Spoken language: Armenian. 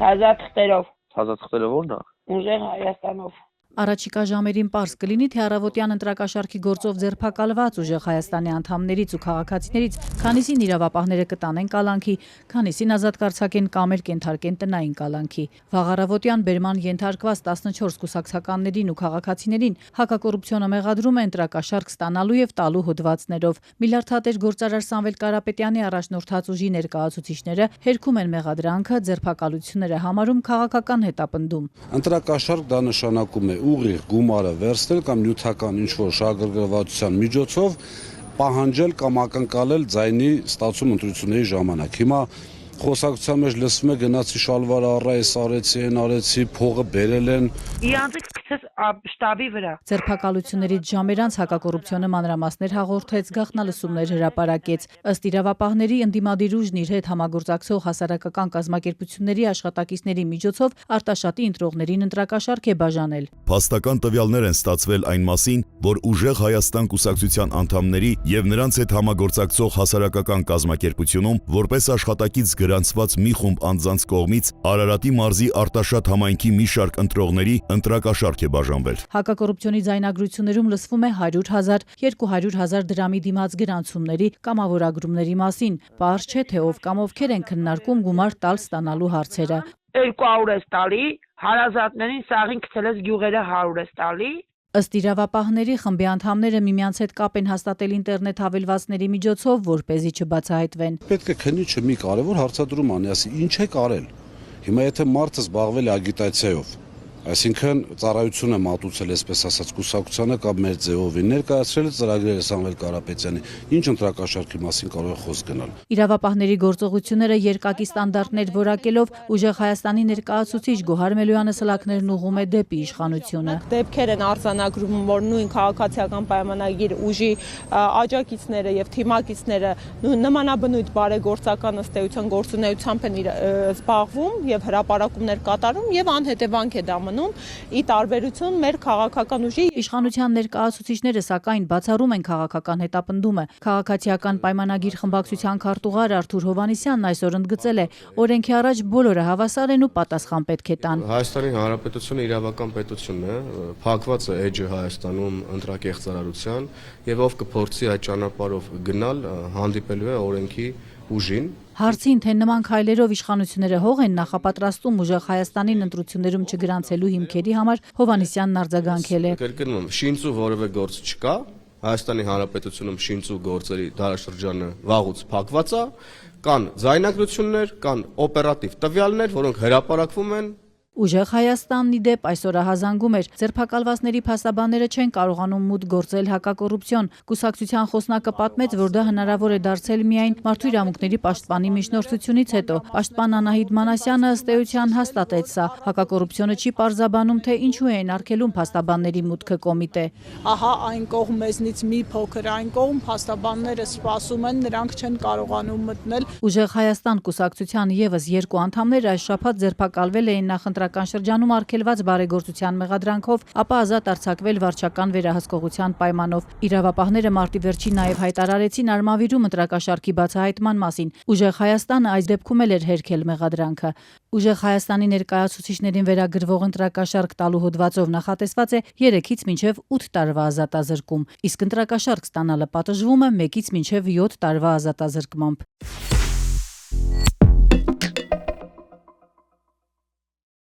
Թազա թղթերով, Թազա թղթերը ո՞րն է։ Ուժեղ Հայաստանով։ Առաջիկա ժամերին պարզ կլինի, թե առավոտյան ընտրակաշառքի գործով ձերբակալված ուժեղ Հայաստանի անդամներից ու քաղաքացիներից քանիսին իրավապահները կտանեն կալանքի, քանիսին ազատ կարձակեն կամ էլ կենթարկեն տնային կալանքի։ Վաղ առավոտյան բերման ենթարկված 14 կուսակցականներին ու քաղաքացիներին հակակոռուպցիոնը մեղադրում է ընտրակաշառք ստանալու եւ տալու հոդվածներով։ Միլիարդատեր գործարար Սամվել Կարապետյանի առաջնորդած ուժի ներկայացուցիչները հերքում են մեղադրանքը, ձերբակալությունները համարում քաղաքական հետապնդում։ Ընտրակաշառք դա նշանակում է ուղիղ գումարը վերցնել կամ նյութական ինչ-որ շահագրգռվածության միջոցով պահանջել կամ ակնկալել ձայնի ստացում ընտրությունների ժամանակ։ Հիմա խոսակցության մեջ լսվում է գնացի շալվարը առա, այս արեցի, այն արեցի, փողը բերել են։ Իրանցը գցեց շտաբի վրա։ Ձերբակալություններից ժամեր անց հակակոռուպցիոնը մանրամասներ հաղորդեց, գաղտնալսումներ հրապարակեց։ Ըստ իրավապահների ընդդիմադիր ուժն իր հետ համագործակցող հասարակական կազմակերպությունների աշխատակիցների միջոցով Արտաշատի ընտրողներին ընտրակաշառք է բաժանել։ Փաստական տվյալներ են ստացվել այն մասին, որ ուժեղ Հայաստան կուսակցության անդամների եւ նրանց հետ համագործակցող հասարակական կազմակերպությունում որպես աշխատակից գրանցված մի խումբ անձանց կողմից Արարատի մարզի Արտաշատ համայնքի մի շարք ընտրողների ընտրակաշառք է բաժանվել։ Հակակոռուպցիոնի ձայնագրություններում լսվում է 100,000, 200,000 դրամի դիմաց գրանցումների կամավորագրումների մասին։ Պարզ չէ, թե ով կամ ովքեր են քննարկում գումար տալ ստանալու հարցերը։ 200 ես տալի, հարազատներին սաղին գցել ես գյուղերը 100 ես տալի։ Ըստ իրավապահների խմբի անդամները միմյանց հետ կապ են հաստատել ինտերնետ հավելվածների միջոցով, որպեսզի չբացահայտվեն։ Պետք է քննիչը մի կարևոր հարցադրում անի, ասի ինչ է կարել։ Հիմա եթե մարդը զբաղվել է ագիտացիայով, այսինքն ծառայություն է մատուցել, այսպես ասած, կուսակցությանը կամ մեր ձևովին, ներկայացրել է ծրագրերը Սամվել Կարապետյանի, ինչ ընտրակաշառքի մասին կարող է խոսք գնալ։ Իրավապահների գործողությունները երկակի ստանդարտներ որակելով ուժեղ Հայաստանի ներկայացուցիչ Գոհար Մելոյանը սլաքներն ուղղում է դեպի իշխանությունը։ Դեպքեր են արձանագրում, որ նույն քաղաքացիական պայմանագիր ուժի աջակիցները եւ թիմակիցները նմանաբնույթ բարեգործական ըստ էության գործունեությամբ են զբաղվում եւ հրապարակումներ կատարում եւ անհետևանք է դա ի տարբերություն մեր քաղաքական ուժի։ Իշխանության ներկայացուցիչները սակայն բացառում են քաղաքական հետապնդումը։ Քաղաքացիական պայմանագիր խմբակցության քարտուղար Արթուր Հովհաննիսյանն այսօր ընդգծել է, օրենքի առաջ բոլորը հավասար են ու պատասխան պետք է տան։ Հայաստանի Հանրապետությունը իրավական պետություն է, փակված է էջը Հայաստանում ընտրակեղծարարության եւ ով կփորձի այդ ճանապարհով գնալ, հանդիպելու է օրենքի ուժին։ Հարցին, թե նման քայլերով իշխանությունները հող են նախապատրաստում ուժեղ Հայաստանին ընտրություններում չգրանցելու հիմքերի համար, Հովհաննիսյանն արձագանքել է։ Կրկնում եմ, շինծու որևէ գործ չկա, Հայաստանի Հանրապետությունում շինծու գործերի դարաշրջանը վաղուց փակված է, կան ձայնագրություններ, կան օպերատիվ տվյալներ, որոնք հրապարակվում են։ Ուժեղ Հայաստանն ի դեպ այսօր ահազանգում էր, ձերբակալվածների փաստաբանները չեն կարողանում մուտք գործել հակակոռուպցիոն։ Կուսակցության խոսնակը պատմեց, որ դա հնարավոր է դարձել միայն Մարդու իրավունքների պաշտպանի միջնորդությունից հետո։ Պաշտպան Անահիտ Մանասյանը ըստ էության հաստատեց սա։ Հակակոռուպցիոնը չի պարզաբանում, թե ինչու են արգելում փաստաբանների մուտքը կոմիտե։ Ահա այն կողմ մեզնից մի փոքր, այն կողմ փաստաբանները սպասում են, նրանք չեն կարողանում մտնել։ Ուժեղ Հայաստան կուսակցության եւս երկու անդամներ այս շաբաթ ձերբակալվել էին նախընտրական շրջանում արգելված բարեգործության մեղադրանքով, ապա ազատ արձակվել վարչական վերահսկողության պայմանով։ Իրավապահները մարտի վերջին նաև հայտարարեցին Արմավիրում ընտրակաշառքի բացահայտման մասին։ Ուժեղ Հայաստանը այս դեպքում էլ էր հերքել մեղադրանքը։ Ուժեղ Հայաստանի ներկայացուցիչներին վերագրվող ընտրակաշառք տալու հոդվածով նախատեսված է 3-ից մինչև 8 տարվա ազատազրկում, իսկ ընտրակաշառք ստանալը պատժվում է 1-ից մինչև 7 տարվա ազատազրկմամբ։